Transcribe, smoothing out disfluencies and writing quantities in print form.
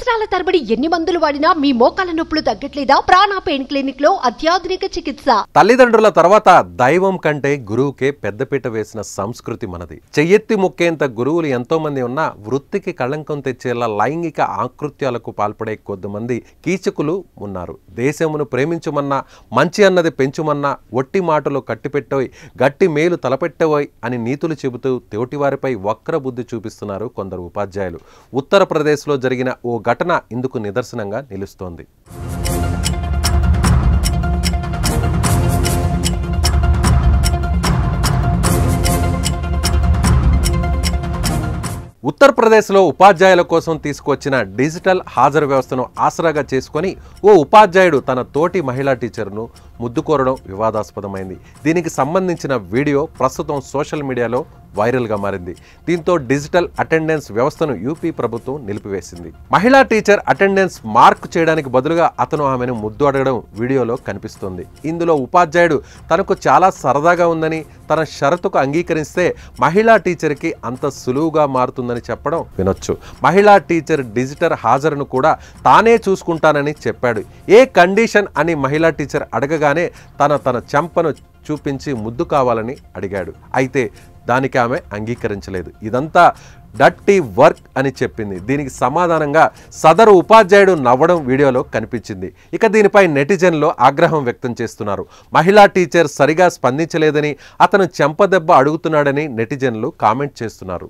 సంవత్సరాల తరబడి ఎన్ని మందులు వాడినా మీ మోకాల నొప్పులు తగ్గట్లేదా? ప్రాణ పెయిన్ క్లినిక్ లో అత్యాధునిక చికిత్స. తల్లిదండ్రుల తర్వాత దైవం కంటే గురువుకే పెద్దపీట వేసిన సంస్కృతి మనది. చెయ్యెత్తి మొక్కేంత గురువులు ఎంతో మంది ఉన్నా వృత్తికి కళంకం తెచ్చేలా లైంగిక ఆకృత్యాలకు పాల్పడే కొద్దిమంది కీచకులు ఉన్నారు. దేశమును ప్రేమించుమన్నా, మంచి అన్నది పెంచుమన్నా, ఒట్టి మాటలు కట్టిపెట్టోయ్, గట్టి మేలు తలపెట్టవోయ్ అని నీతులు చెబుతూ తోటివారిపై వక్ర బుద్ధి చూపిస్తున్నారు కొందరు ఉపాధ్యాయులు. ఉత్తరప్రదేశ్లో జరిగిన ఓ ఘటన ఇందుకు నిదర్శనంగా నిలుస్తోంది. ఉత్తరప్రదేశ్లో ఉపాధ్యాయుల కోసం తీసుకొచ్చిన డిజిటల్ హాజరు వ్యవస్థను ఆసరాగా చేసుకొని ఓ ఉపాధ్యాయుడు తన తోటి మహిళా టీచర్ను ముద్దుకోరడం వివాదాస్పదమైంది. దీనికి సంబంధించిన వీడియో ప్రస్తుతం సోషల్ మీడియాలో వైరల్గా మారింది. దీంతో డిజిటల్ అటెండెన్స్ వ్యవస్థను యూపీ ప్రభుత్వం నిలిపివేసింది. మహిళా టీచర్ అటెండెన్స్ మార్క్ చేయడానికి బదులుగా అతను ఆమెను ముద్దు అడగడం వీడియోలో కనిపిస్తోంది. ఇందులో ఉపాధ్యాయుడు తనకు చాలా సరదాగా ఉందని, తన షరతుకు అంగీకరిస్తే మహిళా టీచర్కి అంత సులువుగా మారుతుందని చెప్పడం వినొచ్చు. మహిళా టీచర్ డిజిటల్ హాజరును కూడా తానే చూసుకుంటానని చెప్పాడు. ఏ కండిషన్ అని మహిళా టీచర్ అడగగానే తన చెంపను చూపించి ముద్దు కావాలని అడిగాడు. అయితే దానికి ఆమె అంగీకరించలేదు. ఇదంతా డర్టీ వర్క్ అని చెప్పింది. దీనికి సమాధానంగా సదరు ఉపాధ్యాయుడు నవ్వడం వీడియోలో కనిపించింది. ఇక దీనిపై నెటిజన్లు ఆగ్రహం వ్యక్తం చేస్తున్నారు. మహిళా టీచర్ సరిగా స్పందించలేదని, అతను చెంపదెబ్బ అడుగుతున్నాడని నెటిజన్లు కామెంట్ చేస్తున్నారు.